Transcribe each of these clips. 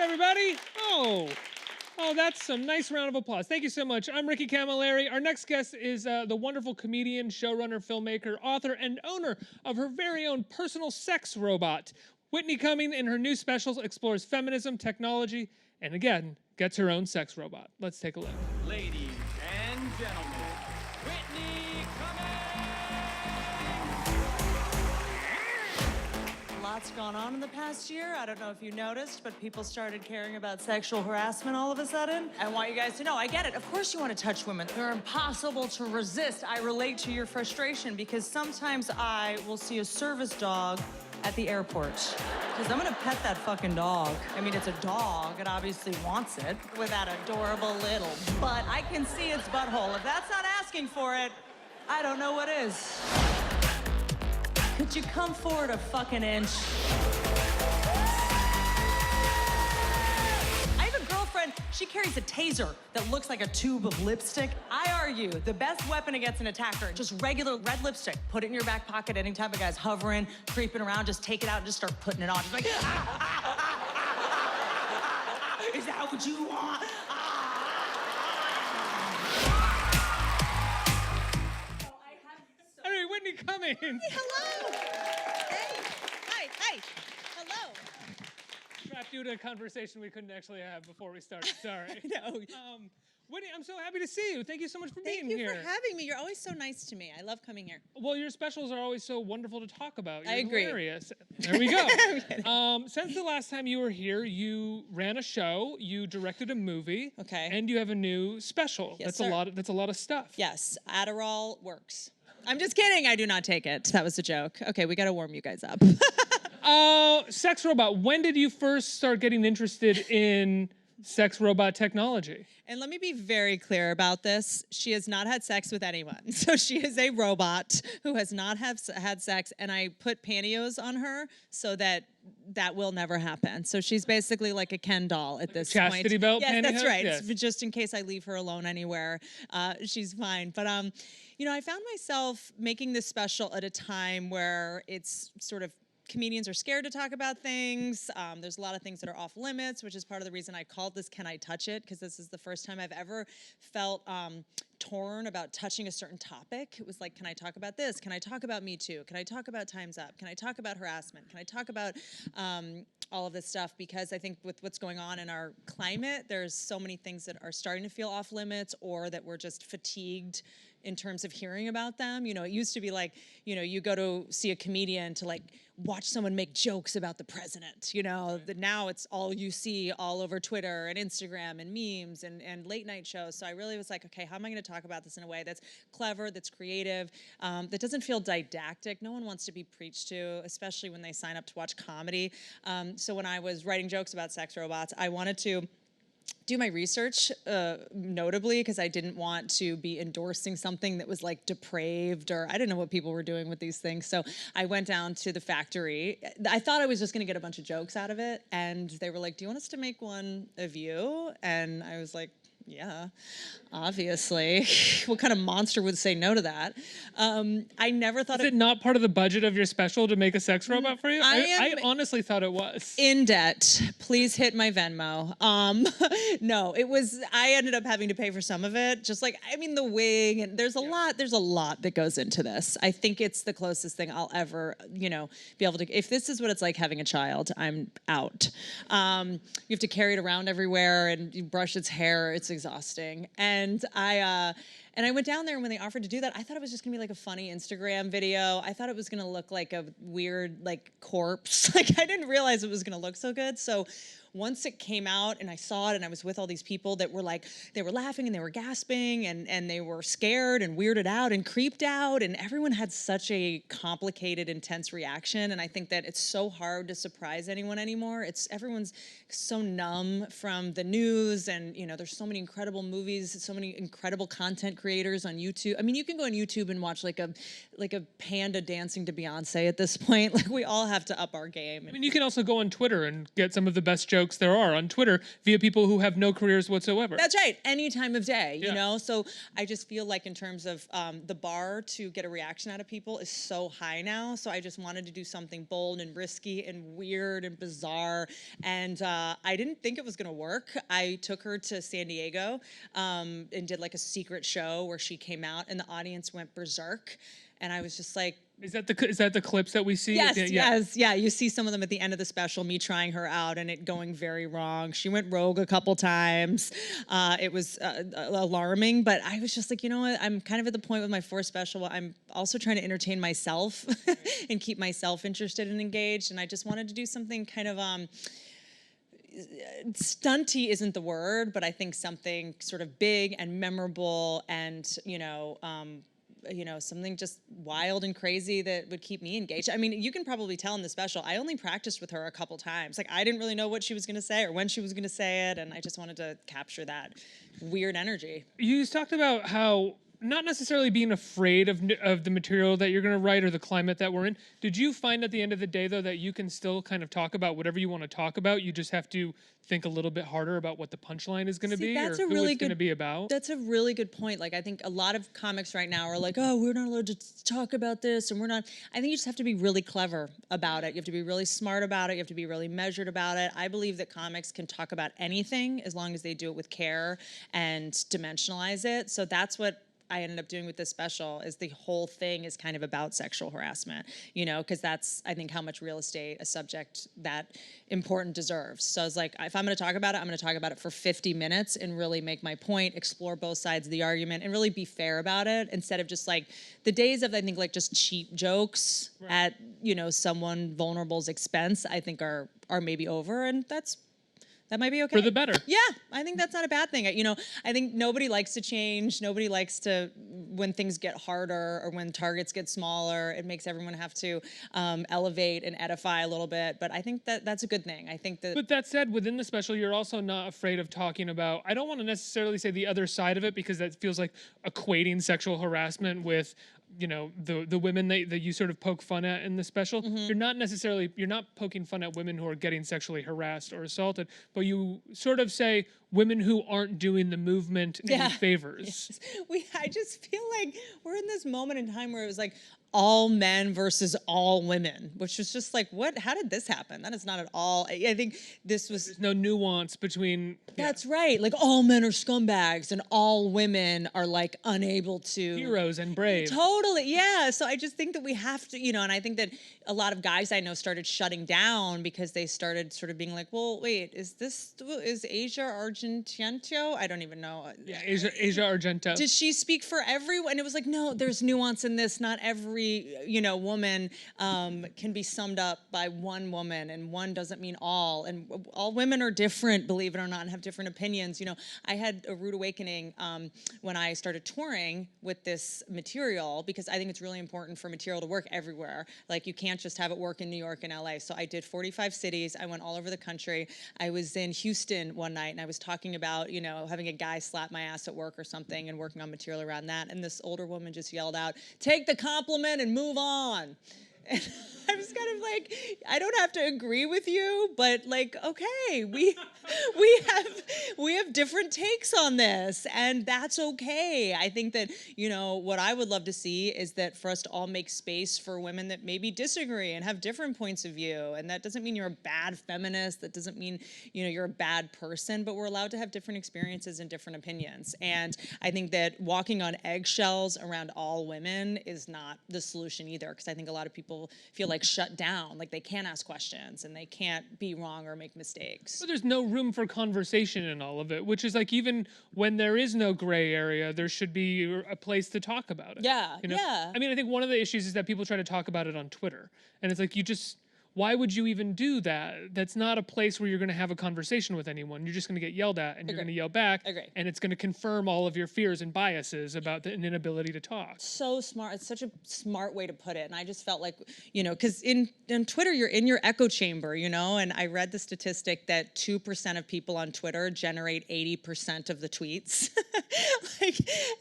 everybody. Oh, that's some nice round of applause. Thank you so much. I'm Ricky Camilleri. Our next guest is the wonderful comedian, showrunner, filmmaker, author, and owner of her very own personal sex robot. Whitney Cummings, in her new specials, explores feminism, technology, and again, gets her own sex robot. Let's take a look. Ladies and gentlemen, Whitney Cummings! Lots gone on in the past year. I don't know if you noticed, but people started caring about sexual harassment all of a sudden. I want you guys to know, I get it. Of course you want to touch women. They're impossible to resist. I relate to your frustration because sometimes I will see a service dog at the airport. Because I'm gonna pet that fucking dog. I mean, it's a dog. It obviously wants it with that adorable little butt. I can see its butthole. If that's not asking for it, I don't know what is. Could you come forward a fucking inch? I have a girlfriend, she carries a taser that looks like a tube of lipstick. I argue the best weapon against an attacker, just regular red lipstick. Put it in your back pocket anytime a guy's hovering, creeping around, just take it out and just start putting it on. Just like, is that what you want? All right, Whitney Cummings. Hello. Hey. Hi. Hello. Trapped you to a conversation we couldn't actually have before we started. Sorry. No. Whitney, I'm so happy to see you. Thank you so much for being Thank you here. for having me. You're always so nice to me. I love coming here. Well, your specials are always so wonderful to talk about. You're I agree. hilarious. There we go. Since the last time you were here, you ran a show, you directed a movie, Okay. and you have a new special. Yes, that's sir. That's a lot of stuff. Yes, Adderall works. I'm just kidding. I do not take it. That was a joke. Okay, we got to warm you guys up. Sex robot. When did you first start getting interested in sex robot technology? And let me be very clear about this. She has not had sex with anyone. So she is a robot who has not had sex, and I put pantyhose on her so that will never happen. So she's basically like a Ken doll at this point. Chastity belt Yes, that's pantyhose? right. Yes. Just in case I leave her alone anywhere, she's fine. But you know, I found myself making this special at a time where it's sort of comedians are scared to talk about things. There's a lot of things that are off limits, which is part of the reason I called this Can I Touch It? Because this is the first time I've ever felt torn about touching a certain topic. It was like, can I talk about this? Can I talk about Me Too? Can I talk about Time's Up? Can I talk about harassment? Can I talk about all of this stuff? Because I think with what's going on in our climate, there's so many things that are starting to feel off limits or that we're just fatigued in terms of hearing about them. You know, it used to be like, you know, you go to see a comedian to like watch someone make jokes about the president, you know, now it's all you see all over Twitter and Instagram and memes and late night shows. So I really was like, okay, how am I gonna talk about this in a way that's clever, that's creative, that doesn't feel didactic? No one wants to be preached to, especially when they sign up to watch comedy. So when I was writing jokes about sex robots, I wanted to do my research, notably, because I didn't want to be endorsing something that was like depraved, or I didn't know what people were doing with these things. So I went down to the factory. I thought I was just gonna get a bunch of jokes out of it. And they were like, do you want us to make one of you? And I was like, yeah, obviously. What kind of monster would say no to that? I never thought Is it not part of the budget of your special to make a sex robot for you? I I honestly thought it was. in debt. Please hit my Venmo. No, it was, I ended up having to pay for some of it. Just like, I mean, the wig, and there's a lot that goes into this. I think it's the closest thing I'll ever, you know, be able to, if this is what it's like having a child, I'm out. You have to carry it around everywhere and you brush its hair. It's exhausting. And I went down there, and when they offered to do that, I thought it was just gonna be like a funny Instagram video. I thought it was gonna look like a weird like corpse. Like I didn't realize it was gonna look so good. So once it came out and I saw it and I was with all these people that were like, they were laughing and they were gasping and they were scared and weirded out and creeped out, and everyone had such a complicated, intense reaction. And I think that it's so hard to surprise anyone anymore. Everyone's so numb from the news, and you know, there's so many incredible movies, so many incredible content creators on YouTube. I mean, you can go on YouTube and watch like a panda dancing to Beyonce at this point. Like, we all have to up our game. I mean, you can also go on Twitter and get some of the best jokes there are on Twitter via people who have no careers whatsoever. That's right. Any time of day, Yeah. you know? So I just feel like in terms of the bar to get a reaction out of people is so high now. So I just wanted to do something bold and risky and weird and bizarre. And I didn't think it was going to work. I took her to San Diego and did like a secret show where she came out and the audience went berserk. And I was just like, Is that the clips that we see? yes, Yeah. yes, yeah. You see some of them at the end of the special, me trying her out and it going very wrong. She went rogue a couple times. It was alarming, but I was just like, you know what? I'm kind of at the point with my fourth special. I'm also trying to entertain myself and keep myself interested and engaged. And I just wanted to do something kind of stunty isn't the word, but I think something sort of big and memorable and something just wild and crazy that would keep me engaged. I mean, you can probably tell in the special, I only practiced with her a couple times. Like, I didn't really know what she was going to say or when she was going to say it, and I just wanted to capture that weird energy. You talked about how not necessarily being afraid of the material that you're going to write or the climate that we're in. Did you find at the end of the day, though, that you can still kind of talk about whatever you want to talk about? You just have to think a little bit harder about what the punchline is going to be or who it's going to be about? That's a really good point. Like, I think a lot of comics right now are like, oh, we're not allowed to talk about this, and we're not. I think you just have to be really clever about it. You have to be really smart about it. You have to be really measured about it. I believe that comics can talk about anything as long as they do it with care and dimensionalize it. So that's what I ended up doing with this special is the whole thing is kind of about sexual harassment, because that's, I think, how much real estate a subject that important deserves. So I was like, if I'm going to talk about it, I'm going to talk about it for 50 minutes and really make my point, explore both sides of the argument, and really be fair about it instead of just like the days of, I think, like just cheap jokes at, someone vulnerable's expense, I think are maybe over, and that might be okay. For the better. Yeah, I think that's not a bad thing. I think nobody likes to change. Nobody likes to, when things get harder or when targets get smaller, it makes everyone have to elevate and edify a little bit. But I think that's a good thing. I think that. But that said, within the special, you're also not afraid of talking about, I don't want to necessarily say the other side of it because that feels like equating sexual harassment with the women that you sort of poke fun at in the special. Mm-hmm. You're not poking fun at women who are getting sexually harassed or assaulted, but you sort of say women who aren't doing the movement any favors. Yes. I just feel like we're in this moment in time where it was like all men versus all women, which was just like, what? How did this happen? That is not at all. I think this was. There's no nuance between. That's right. Like all men are scumbags and all women are like unable to. Heroes and brave. Totally. Yeah. So I just think that we have to, and I think that a lot of guys I know started shutting down because they started sort of being like, well, wait, is Asia Argento? I don't even know. Yeah, Asia Argento. Did she speak for everyone? And it was like, no, there's nuance in this. Not every, woman can be summed up by one woman, and one doesn't mean all. And all women are different, believe it or not, and have different opinions. I had a rude awakening when I started touring with this material because I think it's really important for material to work everywhere. Like, you can't just have it work in New York and LA. So I did 45 cities. I went all over the country. I was in Houston one night, and I was talking about, having a guy slap my ass at work or something and working on material around that. And this older woman just yelled out, "Take the compliment and move on." And I was kind of like, I don't have to agree with you, but like, okay, we have different takes on this, and that's okay. I think that, what I would love to see is that for us to all make space for women that maybe disagree and have different points of view. And that doesn't mean you're a bad feminist. That doesn't mean, you're a bad person, but we're allowed to have different experiences and different opinions. And I think that walking on eggshells around all women is not the solution either, because I think a lot of people feel like shut down, like they can't ask questions and they can't be wrong or make mistakes. But there's no room for conversation in all of it, which is like, even when there is no gray area, there should be a place to talk about it. Yeah, yeah. I mean, I think one of the issues is that people try to talk about it on Twitter, and it's like, why would you even do that? That's not a place where you're going to have a conversation with anyone. You're just going to get yelled at, and you're going to yell back, and it's going to confirm all of your fears and biases about an inability to talk. So smart. It's such a smart way to put it. And I just felt like, you know, because in Twitter, you're in your echo chamber, you know, and I read the statistic that 2% of people on Twitter generate 80% of the tweets.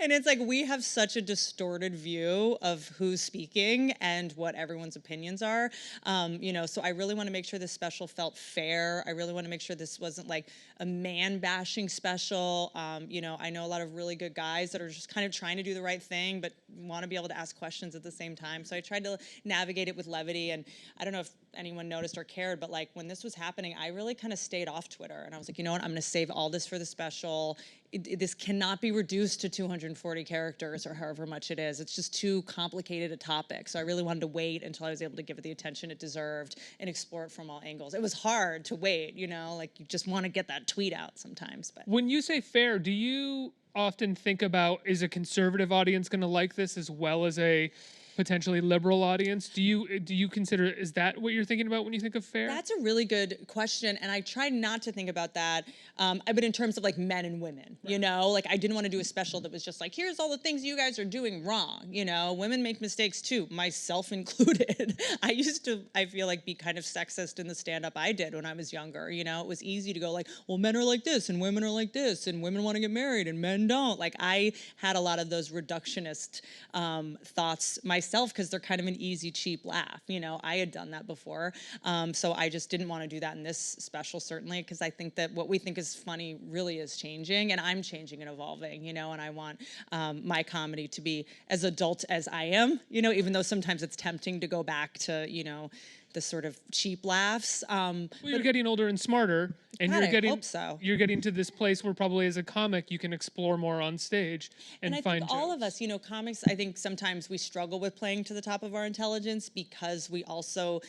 And it's like, we have such a distorted view of who's speaking and what everyone's opinions are. You know, so I really want to make sure this special felt fair. I really want to make sure this wasn't like a man-bashing special. You know, I know a lot of really good guys that are just kind of trying to do the right thing, but want to be able to ask questions at the same time. So I tried to navigate it with levity. And I don't know if anyone noticed or cared, but like when this was happening, I really kind of stayed off Twitter. And I was like, you know what, I'm going to save all this for the special. This cannot be reduced to 240 characters or however much it is. It's just too complicated a topic. So I really wanted to wait until I was able to give it the attention it deserved and explore it from all angles. It was hard to wait, you know, like you just want to get that tweet out sometimes. But when you say fair, do you often think about, is a conservative audience going to like this as well as a potentially liberal audience? Do you consider, is that what you're thinking about when you think of fair? That's a really good question, and I try not to think about that, but in terms of like men and women, you know, like I didn't want to do a special that was just like, here's all the things you guys are doing wrong, you know, women make mistakes too, myself included. I used to, I feel like, be kind of sexist in the stand-up I did when I was younger, you know, it was easy to go like, well, men are like this, and women are like this, and women want to get married, and men don't. Like I had a lot of those reductionist thoughts myself, because they're kind of an easy, cheap laugh. You know, I had done that before. So I just didn't want to do that in this special, certainly, because I think that what we think is funny really is changing, and I'm changing and evolving, you know, and I want my comedy to be as adult as I am, you know, even though sometimes it's tempting to go back to, you know, the sort of cheap laughs. Well, you're getting older and smarter, and you're getting to this place where probably as a comic you can explore more on stage and I find think all of us, you know, comics, I think sometimes we struggle with playing to the top of our intelligence because we also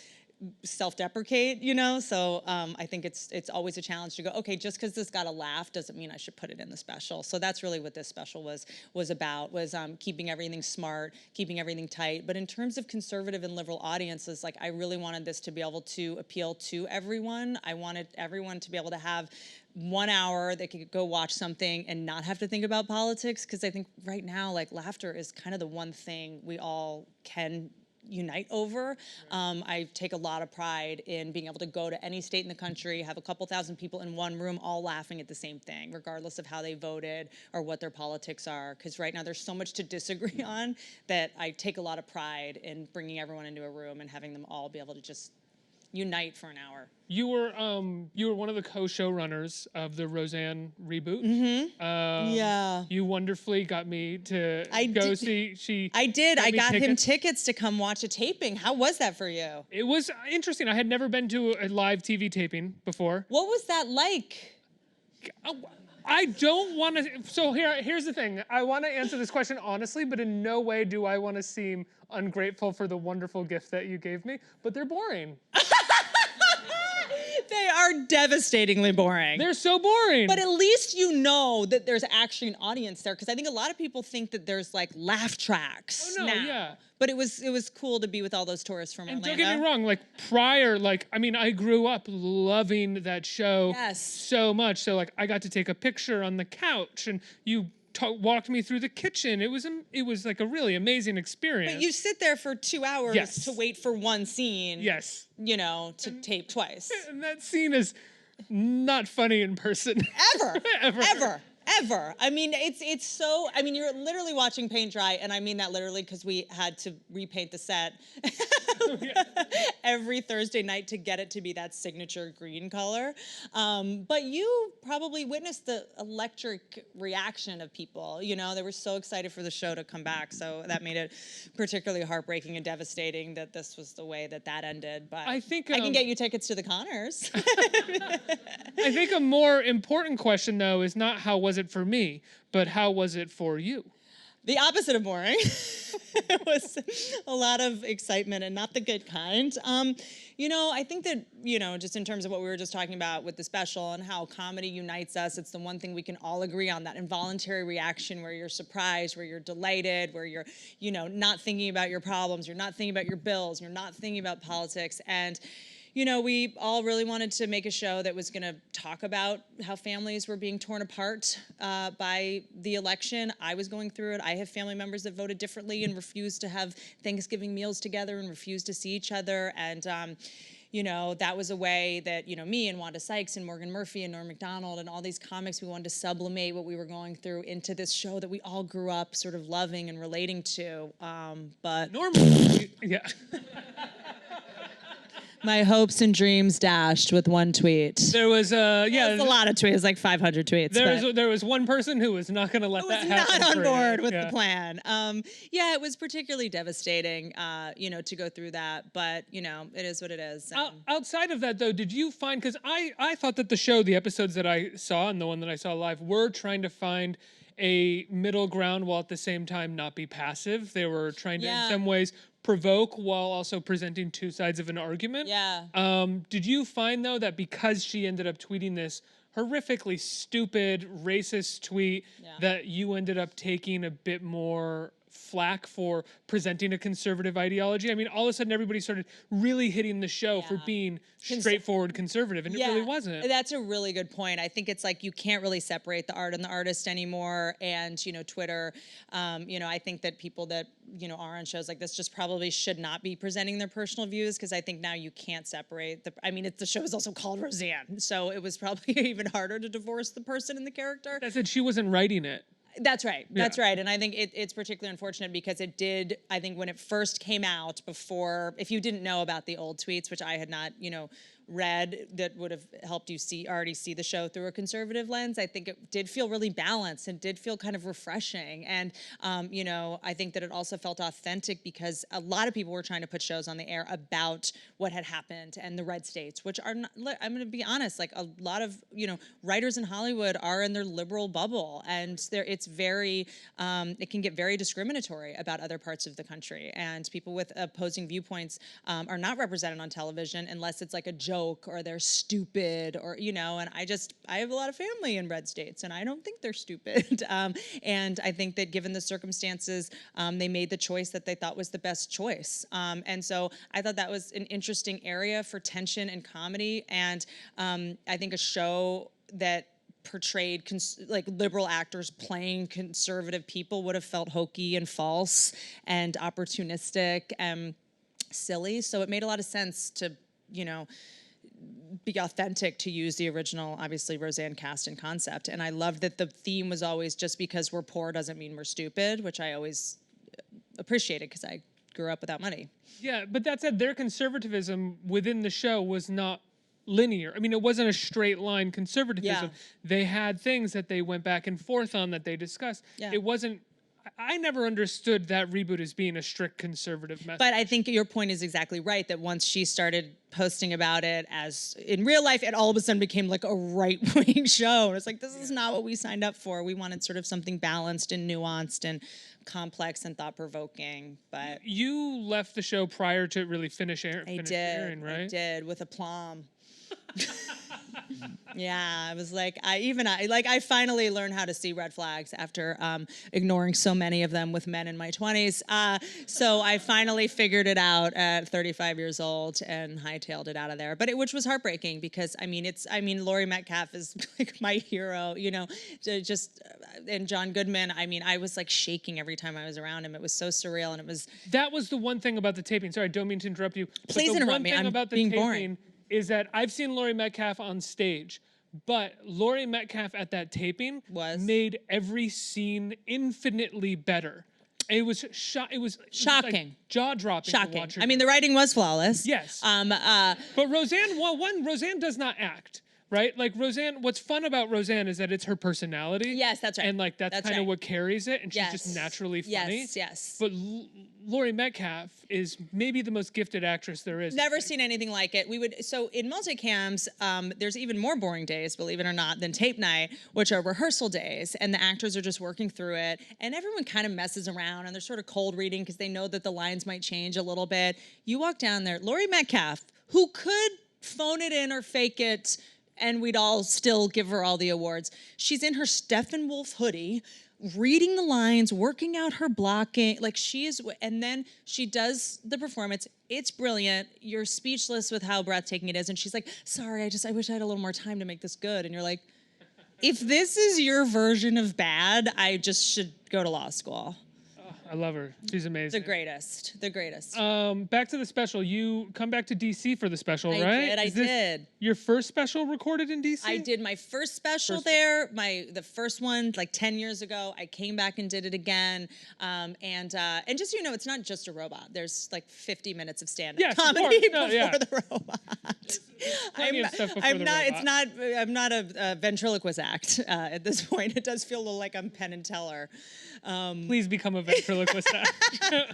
self-deprecate, you know, so I think it's always a challenge to go, okay, just because this got a laugh doesn't mean I should put it in the special. So that's really what this special was about, was keeping everything smart, keeping everything tight. But in terms of conservative and liberal audiences, like I really wanted this to be able to appeal to everyone. I wanted everyone to be able to have 1 hour they could go watch something and not have to think about politics, because I think right now, like, laughter is kind of the one thing we all can unite over. I take a lot of pride in being able to go to any state in the country, have a couple thousand people in one room all laughing at the same thing, regardless of how they voted or what their politics are. Because right now there's so much to disagree on that I take a lot of pride in bringing everyone into a room and having them all be able to just unite for an hour. You were one of the co-showrunners of the Roseanne reboot. Yeah. You wonderfully got me to go see. I did. I got him tickets to come watch a taping. How was that for you? It was interesting. I had never been to a live TV taping before. What was that like? I don't want to. So here's the thing. I want to answer this question honestly, but in no way do I want to seem ungrateful for the wonderful gift that you gave me. But they're boring. They are devastatingly boring. They're so boring. But at least you know that there's actually an audience there, because I think a lot of people think that there's like laugh tracks now. Yeah. But it was cool to be with all those tourists from Atlanta. Don't get me wrong, like prior, like, I mean, I grew up loving that show so much. So like I got to take a picture on the couch and you walked me through the kitchen. It was like a really amazing experience. But you sit there for 2 hours to wait for one scene. Yes. You know, to tape twice. And that scene is not funny in person. Ever. Ever. I mean, it's so, I mean, you're literally watching paint dry, and I mean that literally because we had to repaint the set every Thursday night to get it to be that signature green color. But you probably witnessed the electric reaction of people. You know, they were so excited for the show to come back, so that made it particularly heartbreaking and devastating that this was the way that ended. But I think I can get you tickets to the Connors. I think a more important question, though, is not how was it for me, but how was it for you? The opposite of boring. It was a lot of excitement and not the good kind. I think that, just in terms of what we were just talking about with the special and how comedy unites us, it's the one thing we can all agree on, that involuntary reaction where you're surprised, where you're delighted, where you're, not thinking about your problems, you're not thinking about your bills, you're not thinking about politics. And we all really wanted to make a show that was going to talk about how families were being torn apart by the election. I was going through it. I have family members that voted differently and refused to have Thanksgiving meals together and refused to see each other. And, that was a way that, me and Wanda Sykes and Morgan Murphy and Norm Macdonald and all these comics, we wanted to sublimate what we were going through into this show that we all grew up sort of loving and relating to. But Norm, yeah. My hopes and dreams dashed with one tweet. There was It was a lot of tweets, like 500 tweets. There was one person who was not going to let that happen. Not on board with the plan. It was particularly devastating, to go through that. But it is what it is. Outside of that, though, did you find? Because I thought that the episodes that I saw and the one that I saw live were trying to find a middle ground while at the same time not be passive. They were trying to, in some ways, provoke while also presenting two sides of an argument. Yeah. Did you find, though, that because she ended up tweeting this horrifically stupid, racist tweet, that you ended up taking a bit more flack for presenting a conservative ideology? I mean, all of a sudden everybody started really hitting the show for being straightforward conservative, and it really wasn't. That's a really good point. I think it's like you can't really separate the art and the artist anymore. And, Twitter, I think that people that, are on shows like this just probably should not be presenting their personal views, because I think now you can't separate the show is also called Roseanne, so it was probably even harder to divorce the person and the character. That said, she wasn't writing it. That's right. That's right. And I think it's particularly unfortunate because it did, I think when it first came out before, if you didn't know about the old tweets, which I had not, read, that would have helped you already see the show through a conservative lens, I think it did feel really balanced and did feel kind of refreshing. And, I think that it also felt authentic because a lot of people were trying to put shows on the air about what had happened and the red states, which are not, I'm going to be honest, like a lot of, writers in Hollywood are in their liberal bubble, and it's very, it can get very discriminatory about other parts of the country, and people with opposing viewpoints are not represented on television unless it's like a joke or they're stupid or, and I have a lot of family in red states and I don't think they're stupid. And I think that given the circumstances, they made the choice that they thought was the best choice. And so I thought that was an interesting area for tension and comedy. And I think a show that portrayed liberal actors playing conservative people would have felt hokey and false and opportunistic and silly. So it made a lot of sense to, be authentic, to use the original, obviously, Roseanne cast and concept. And I loved that the theme was always just because we're poor doesn't mean we're stupid, which I always appreciated because I grew up without money. Yeah, but that said, their conservatism within the show was not linear. I mean, it wasn't a straight line conservatism. Yeah. They had things that they went back and forth on that they discussed. Yeah. It wasn't. I never understood that reboot as being a strict conservative message. But I think your point is exactly right, that once she started posting about it as in real life, it all of a sudden became like a right-wing show. And it's like, this is not what we signed up for. We wanted sort of something balanced and nuanced and complex and thought-provoking. But you left the show prior to it really finish airing, right? I did, with aplomb. Yeah, I was like, I finally learned how to see red flags after ignoring so many of them with men in my 20s. So I finally figured it out at 35 years old and hightailed it out of there. But which was heartbreaking because Laurie Metcalf is like my hero, and John Goodman. I was like shaking every time I was around him. It was so surreal, and it was. That was the one thing about the taping. Sorry, I don't mean to interrupt you. Please interrupt me. I'm being boring. Is that I've seen Laurie Metcalf on stage, but Laurie Metcalf at that taping made every scene infinitely better. It was shocking. It was like jaw-dropping to watch her. The writing was flawless. Yes. But Roseanne, Roseanne does not act. right? Like Roseanne, what's fun about Roseanne is that it's her personality. Yes, that's right. And like that's kind of right. what carries it, and she's just Yes. naturally funny. Yes. But Laurie Metcalf is maybe the most gifted actress there is. Never seen anything like it. So in multicams, there's even more boring days, believe it or not, than tape night, which are rehearsal days, and the actors are just working through it, and everyone kind of messes around, and they're sort of cold reading because they know that the lines might change a little bit. You walk down there, Laurie Metcalf, who could phone it in or fake it, and we'd all still give her all the awards. She's in her Steppenwolf hoodie, reading the lines, working out her blocking, like she is, and then she does the performance. It's brilliant. You're speechless with how breathtaking it is. And she's like, sorry, I wish I had a little more time to make this good. And you're like, if this is your version of bad, I just should go to law school. I love her. She's amazing. The greatest. Back to the special. You come back to DC for the special, right? I did. Your first special recorded in DC? I did my first special there. The first one like 10 years ago. I came back and did it again. And just so you know, it's not just a robot. There's like 50 minutes of stand-up comedy before the robot. I'm not a ventriloquist act at this point. It does feel a little like I'm Penn and Teller. Please become a ventriloquist actor.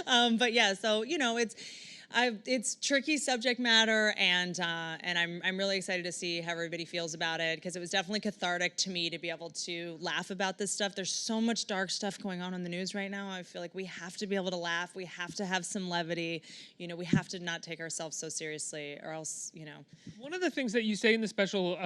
But yeah, so you know, it's tricky subject matter, and I'm really excited to see how everybody feels about it, because it was definitely cathartic to me to be able to laugh about this stuff. There's so much dark stuff going on in the news right now. I feel like we have to be able to laugh. We have to have some levity. You know, we have to not take ourselves so seriously, or else, you know. One of the things that you say in the special,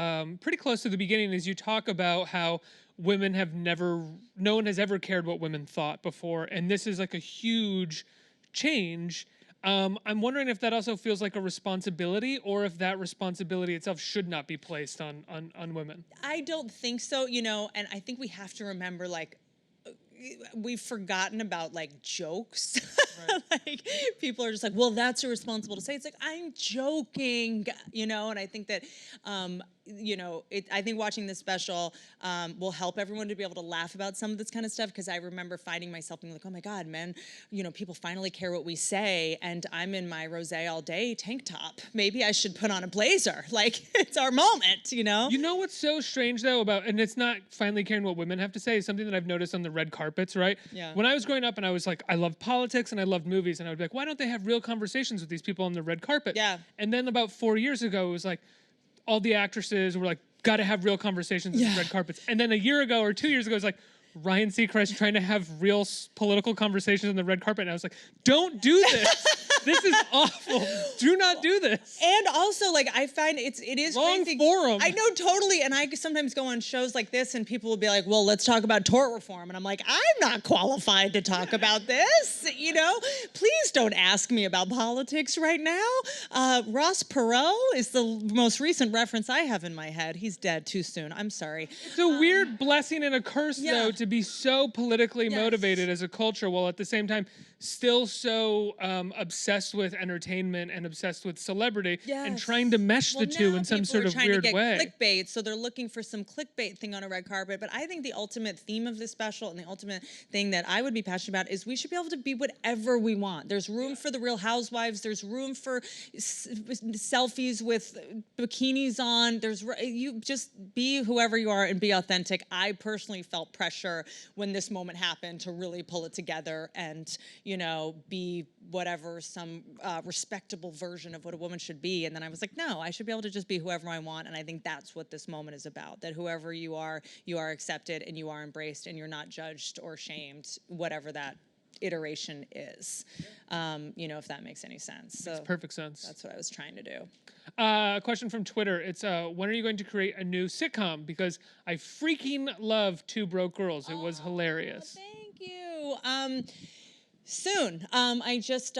pretty close to the beginning, is you talk about how no one has ever cared what women thought before, and this is like a huge change. I'm wondering if that also feels like a responsibility, or if that responsibility itself should not be placed on women. I don't think so, you know, and I think we have to remember, like, we've forgotten about like jokes. Right. Like people are just like, well, that's irresponsible to say. It's like, I'm joking, you know. And I think that you know, I think watching this special will help everyone to be able to laugh about some of this kind of stuff, because I remember finding myself being like, oh my God, men, you know, people finally care what we say, and I'm in my Rosé All Day tank top. Maybe I should put on a blazer. Like, it's our moment, you know? You know what's so strange though about, and it's not finally caring what women have to say, is something that I've noticed on the red carpets, right? Yeah. When I was growing up and I was like, I loved politics and I loved movies, and I would be like, why don't they have real conversations with these people on the red carpet? Yeah. And then about 4 years ago, it was like, all the actresses were like, gotta have real conversations on the red carpets. And then a year ago or 2 years ago, it was like, Ryan Seacrest trying to have real political conversations on the red carpet. And I was like, don't do this. This is awful. Do not do this. And also, like, I find it is wrong crazy. forum. I know, totally. And I sometimes go on shows like this, and people will be like, well, let's talk about tort reform. And I'm like, I'm not qualified to talk about this. You know, please don't ask me about politics right now. Ross Perot is the most recent reference I have in my head. He's dead too soon. I'm sorry. It's a weird blessing and a curse, though, to be so politically Yes. motivated as a culture, while at the same time still so obsessed with entertainment and obsessed with celebrity, and trying to mesh the two in some sort of weird way. Clickbait, so they're looking for some clickbait thing on a red carpet. But I think the ultimate theme of this special, and the ultimate thing that I would be passionate about, is we should be able to be whatever we want. There's room for the Real Housewives. There's room for selfies with bikinis on. You just be whoever you are and be authentic. I personally felt pressure when this moment happened to really pull it together and, you know, be whatever, some respectable version of what a woman should be. And then I was like, no, I should be able to just be whoever I want. And I think that's what this moment is about, that whoever you are accepted and you are embraced, and you're not judged or shamed, whatever that iteration is. You know, if that makes any sense. So makes perfect sense. That's what I was trying to do. A question from Twitter. It's when are you going to create a new sitcom? Because I freaking love Two Broke Girls. It was hilarious. Thank you. Soon. I just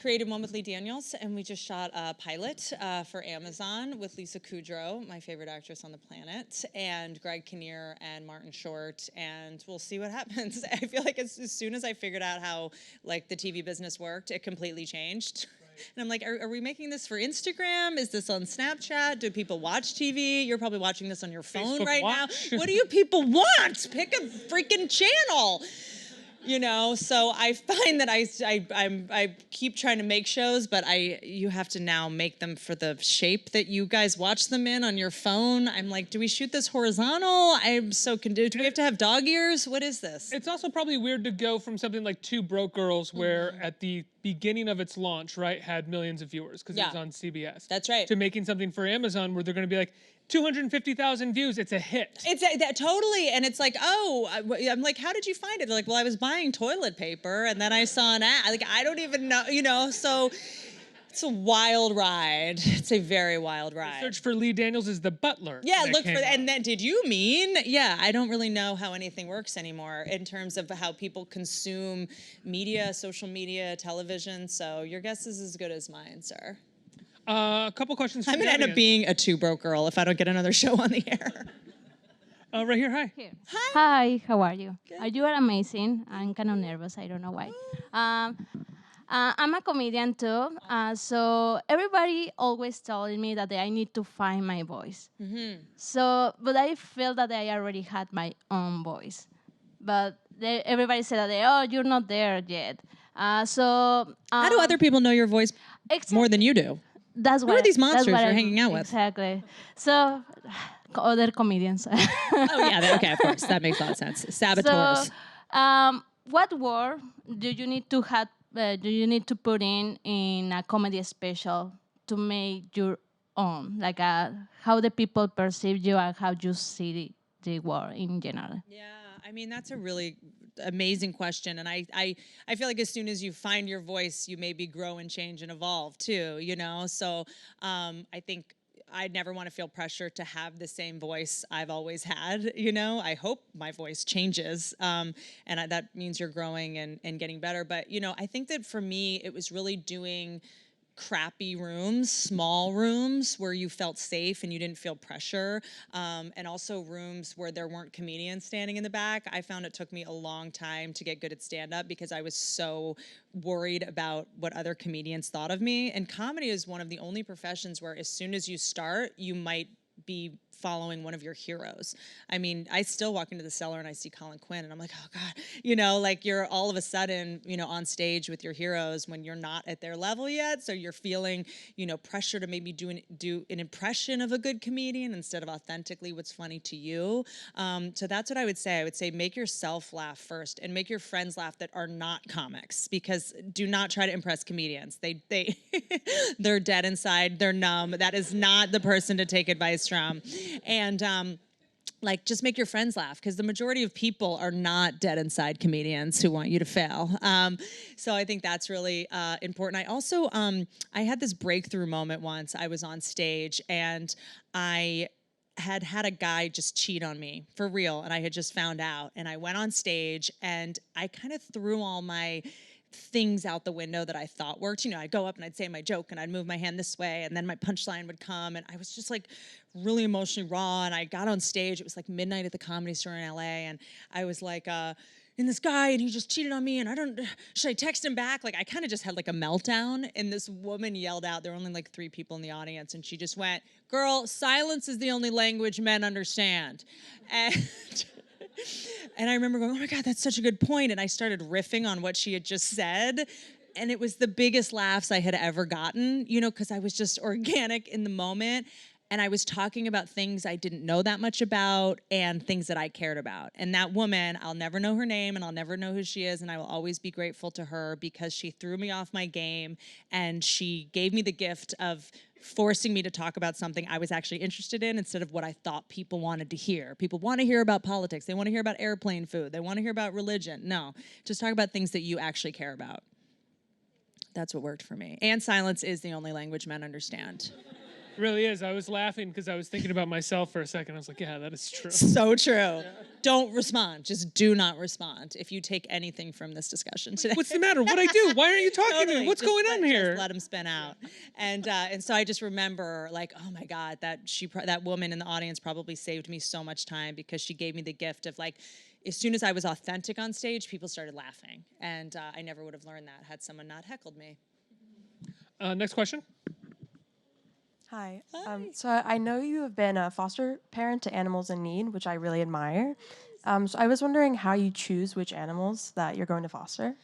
created one with Lee Daniels, and we just shot a pilot for Amazon with Lisa Kudrow, my favorite actress on the planet, and Greg Kinnear and Martin Short, and we'll see what happens. I feel like as soon as I figured out how like the TV business worked, it completely changed. And I'm like, are we making this for Instagram? Is this on Snapchat? Do people watch TV? You're probably watching this on your phone Facebook right Watch. now. What do you people want? Pick a freaking channel. You know, so I find that I keep trying to make shows, but you have to now make them for the shape that you guys watch them in on your phone. I'm like, do we shoot this horizontal? I'm so do we have to have dog ears? What is this? It's also probably weird to go from something like Two Broke Girls, where at the beginning of its launch, right, had millions of viewers because it was on CBS. That's right. To making something for Amazon where they're going to be like, 250,000 views, it's a hit. That totally, and it's like, oh, I'm like, how did you find it? They're like, well, I was buying toilet paper, and then I saw an ad. Like, I don't even know, you know, so it's a wild ride. It's a very wild ride. Search for Lee Daniels as the butler. Yeah, look for that. And then, did you mean? Yeah, I don't really know how anything works anymore in terms of how people consume media, social media, television. So your guess is as good as mine, sir. A couple questions. I'm gonna end up being a Two Broke Girl if I don't get another show on the air. Right here, hi. Here. Hi. Hi, how are you? Good. You are amazing. I'm kind of nervous. I don't know why. I'm a comedian too. So everybody always telling me that I need to find my voice. So, but I feel that I already had my own voice. But everybody said that, oh, you're not there yet. How do other people know your voice more than you do? That's Who are these monsters that's what you're hanging out with? Exactly. So, other comedians. Oh yeah, okay, of course, that makes a lot of sense. Saboteurs. So, what word do you need to have? Do you need to put in a comedy special to make your own? Like how the people perceive you and how you see the world in general. Yeah, I mean, that's a really amazing question, and I feel like as soon as you find your voice, you maybe grow and change and evolve too, you know. So I think I never want to feel pressure to have the same voice I've always had, you know. I hope my voice changes, and that means you're growing and getting better. But you know, I think that for me, it was really doing crappy rooms, small rooms where you felt safe and you didn't feel pressure, and also rooms where there weren't comedians standing in the back. I found it took me a long time to get good at stand-up because I was so worried about what other comedians thought of me. And comedy is one of the only professions where as soon as you start, you might be following one of your heroes. I mean, I still walk into the cellar and I see Colin Quinn and I'm like, oh God, you know, like you're all of a sudden, you know, on stage with your heroes when you're not at their level yet. So you're feeling, you know, pressure to maybe do an impression of a good comedian instead of authentically what's funny to you. So that's what I would say. I would say make yourself laugh first and make your friends laugh that are not comics, because do not try to impress comedians. They they're dead inside. They're numb. That is not the person to take advice from. And like, just make your friends laugh, because the majority of people are not dead inside comedians who want you to fail. So I think that's really important. I also, I had this breakthrough moment once. I was on stage and I had a guy just cheat on me for real, and I had just found out. And I went on stage and I kind of threw all my things out the window that I thought worked. You know, I'd go up and I'd say my joke and I'd move my hand this way and then my punchline would come, and I was just like really emotionally raw. And I got on stage, it was like midnight at the Comedy Store in LA, and I was like, and this guy, and he just cheated on me, and should I text him back? Like, I kind of just had like a meltdown, and this woman yelled out, there were only like 3 people in the audience, and she just went, girl, silence is the only language men understand. And I remember going, oh my God, that's such a good point. And I started riffing on what she had just said. And it was the biggest laughs I had ever gotten, you know, because I was just organic in the moment. And I was talking about things I didn't know that much about and things that I cared about. And that woman, I'll never know her name and I'll never know who she is, and I will always be grateful to her because she threw me off my game and she gave me the gift of forcing me to talk about something I was actually interested in instead of what I thought people wanted to hear. People want to hear about politics. They want to hear about airplane food. They want to hear about religion. No, just talk about things that you actually care about. That's what worked for me. And silence is the only language men understand. It really is. I was laughing because I was thinking about myself for a second. I was like, yeah, that is true. So true. Yeah. Don't respond. Just do not respond if you take anything from this discussion today. What's the matter? What'd I do? Why aren't you talking to me? What's going on here? Just let them spin out. And so I just remember, like, oh my God, that woman in the audience probably saved me so much time because she gave me the gift of, like, as soon as I was authentic on stage, people started laughing. And I never would have learned that had someone not heckled me. Next question. Hi. So I know you have been a foster parent to animals in need, which I really admire. So I was wondering how you choose which animals that you're going to foster.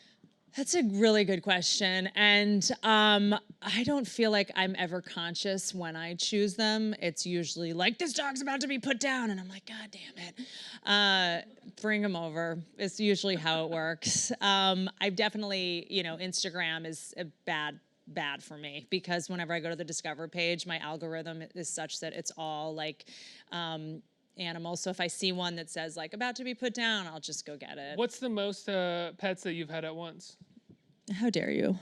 That's a really good question. And I don't feel like I'm ever conscious when I choose them. It's usually like, this dog's about to be put down. And I'm like, God damn it. Bring him over. It's usually how it works. I've definitely, Instagram is a bad for me because whenever I go to the Discover page, my algorithm is such that it's all like animals. So if I see one that says like about to be put down, I'll just go get it. What's the most pets that you've had at once? How dare you?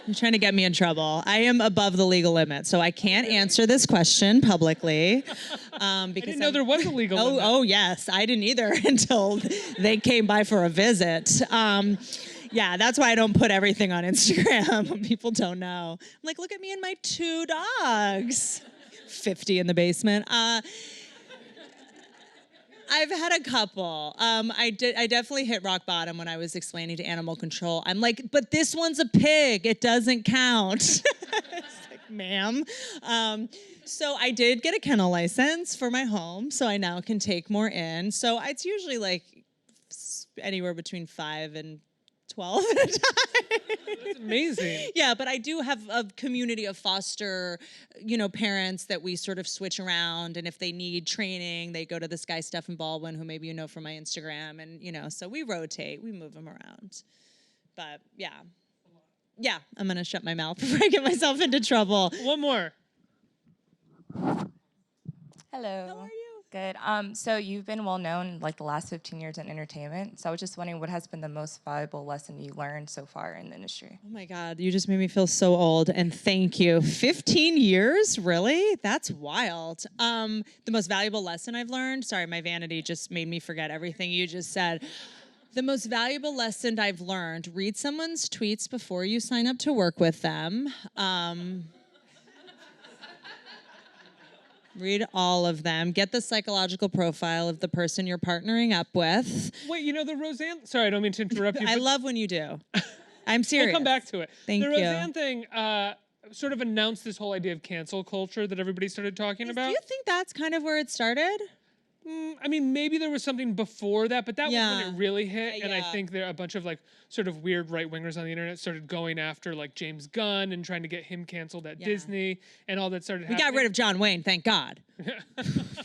You're trying to get me in trouble. I am above the legal limit, so I can't answer this question publicly. Because I didn't know there was a legal limit. Oh, yes. I didn't either until they came by for a visit. Yeah, that's why I don't put everything on Instagram. People don't know. I'm like, look at me and my 2 dogs. 50 in the basement. I've had a couple. I definitely hit rock bottom when I was explaining to animal control. I'm like, but this one's a pig. It doesn't count. It's like, ma'am. So I did get a kennel license for my home, so I now can take more in. So it's usually like anywhere between 5 and 12 at a time. That's amazing. Yeah, but I do have a community of foster, parents that we sort of switch around, and if they need training, they go to this guy Stephen Baldwin, who maybe you know from my Instagram, and so we rotate, we move them around. But yeah, I'm gonna shut my mouth before I get myself into trouble. One more. Hello. How are you? Good. So you've been well known like the last 15 years in entertainment. So I was just wondering what has been the most valuable lesson you learned so far in the industry? Oh my God, you just made me feel so old, and thank you. 15 years, really? That's wild. The most valuable lesson I've learned, sorry, my vanity just made me forget everything you just said. The most valuable lesson I've learned, read someone's tweets before you sign up to work with them. Read all of them. Get the psychological profile of the person you're partnering up with. Wait, the Roseanne... Sorry, I don't mean to interrupt you. I love when you do. I'm serious. We'll come back to it. Thank the you. Roseanne thing sort of announced this whole idea of cancel culture that everybody started talking about. Do you think that's kind of where it started? I mean, maybe there was something before that, but that was when it really hit. And I Yeah. think there a bunch of like sort of weird right-wingers on the internet started going after like James Gunn and trying to get him canceled at Disney, and all that started happening. We got rid of John Wayne, thank God.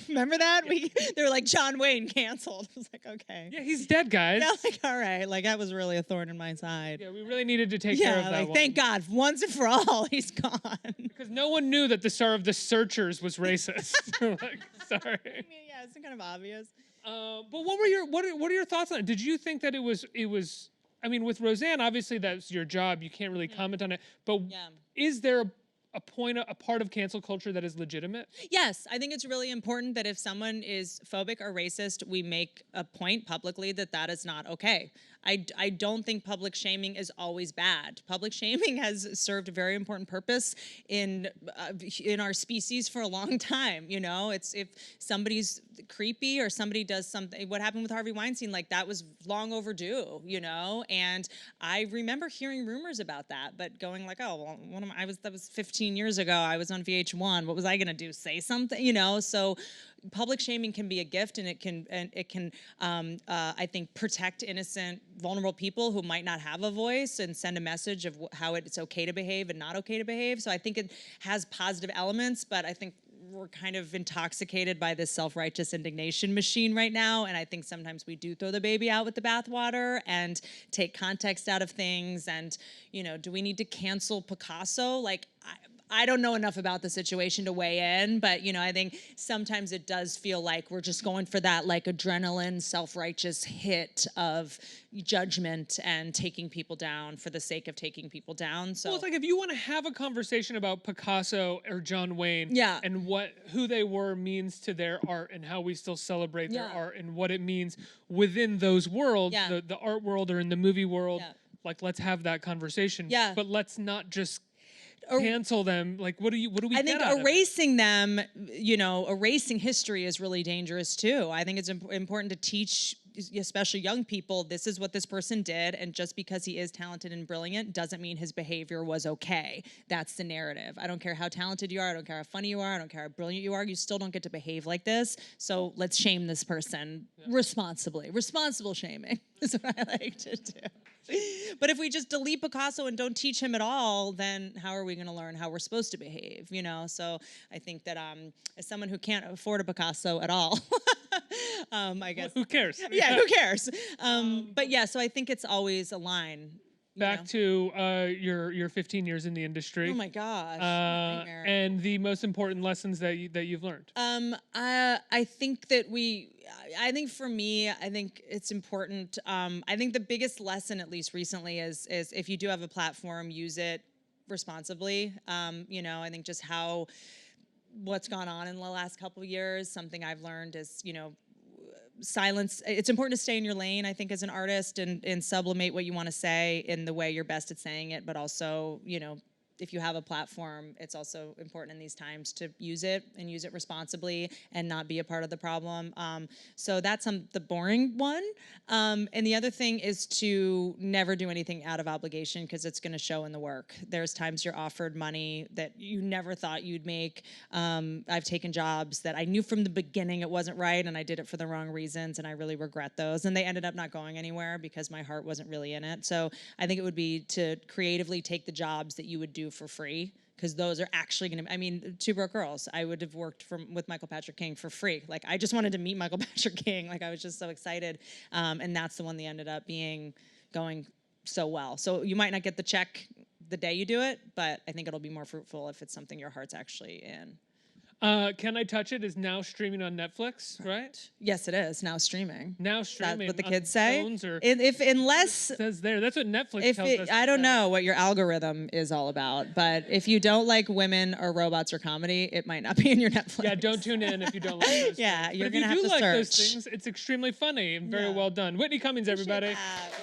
Remember that? They were like, John Wayne canceled. I was like, okay. Yeah, he's dead, guys. Yeah, like, all right. Like, that was really a thorn in my side. Yeah, we really needed to take care of that like, one. thank God. Once and for all, he's gone. Because no one knew that the star of The Searchers was racist. Like, sorry. I mean, yeah, it's kind of obvious. But what are your thoughts on it? Did you think that it was? I mean, with Roseanne, obviously that's your job. You can't really comment on it. But is there a part of cancel culture that is legitimate? Yes, I think it's really important that if someone is phobic or racist, we make a point publicly that is not okay. I don't think public shaming is always bad. Public shaming has served a very important purpose in our species for a long time. It's if somebody's creepy or somebody does something. What happened with Harvey Weinstein? Like that was long overdue. And I remember hearing rumors about that, but going like, oh, well, that was 15 years ago. I was on VH1. What was I gonna do? Say something? So public shaming can be a gift, and it can I think protect innocent, vulnerable people who might not have a voice and send a message of how it's okay to behave and not okay to behave. So I think it has positive elements, but I think we're kind of intoxicated by this self-righteous indignation machine right now, and I think sometimes we do throw the baby out with the bathwater and take context out of things. And do we need to cancel Picasso? Like, I don't know enough about the situation to weigh in, but I think sometimes it does feel like we're just going for that like adrenaline, self-righteous hit of judgment and taking people down for the sake of taking people down. So well, it's like if you want to have a conversation about Picasso or John Wayne, and who they were means to their art and how we still celebrate their art and what it means within those worlds, the art world or in the movie world, like let's have that conversation. But let's not just cancel them. Like, what do we I think get out erasing them, erasing history is really dangerous too. I think it's important to teach especially young people, this is what this person did, and just because he is talented and brilliant doesn't mean his behavior was okay. That's the narrative. I don't care how talented you are, I don't care how funny you are, I don't care how brilliant you are, you still don't get to behave like this, so let's shame this person responsibly. Responsible shaming is what I like to do. But if we just delete Picasso and don't teach him at all, then how are we going to learn how we're supposed to behave, you know? So I think that as someone who can't afford a Picasso at all, I guess. Who cares? Yeah, who cares? But yeah, so I think it's always a line. Back to your 15 years in the industry. Oh my gosh. Nightmare. And the most important lessons that you've learned. I think that I think for me, I think it's important. I think the biggest lesson, at least recently, is if you do have a platform, use it responsibly. You know, I think just what's gone on in the last couple of years, something I've learned is, you know, silence. It's important to stay in your lane, I think, as an artist, and sublimate what you want to say in the way you're best at saying it, but also, you know, if you have a platform, it's also important in these times to use it and use it responsibly and not be a part of the problem. So that's the boring one. And the other thing is to never do anything out of obligation, because it's going to show in the work. There's times you're offered money that you never thought you'd make. I've taken jobs that I knew from the beginning it wasn't right, and I did it for the wrong reasons, and I really regret those. And they ended up not going anywhere because my heart wasn't really in it. So I think it would be to creatively take the jobs that you would do for free, because those are actually going to, I mean, Two Broke Girls, I would have worked with Michael Patrick King for free. Like, I just wanted to meet Michael Patrick King. Like, I was just so excited. And that's the one that ended up going so well. So you might not get the check the day you do it, but I think it'll be more fruitful if it's something your heart's actually in. Can I Touch It is now streaming on Netflix, right? Yes, it is now streaming. Now streaming. Is that what the on kids say? phones or Unless it says there. That's what Netflix tells us. I don't know what your algorithm is all about, but if you don't like women or robots or comedy, it might not be in your Netflix. Yeah, don't tune in if you don't like those Yeah, things. you're But if gonna you have do to like search. those things, it's extremely funny and very well done. Whitney Cummings, everybody. Appreciate that.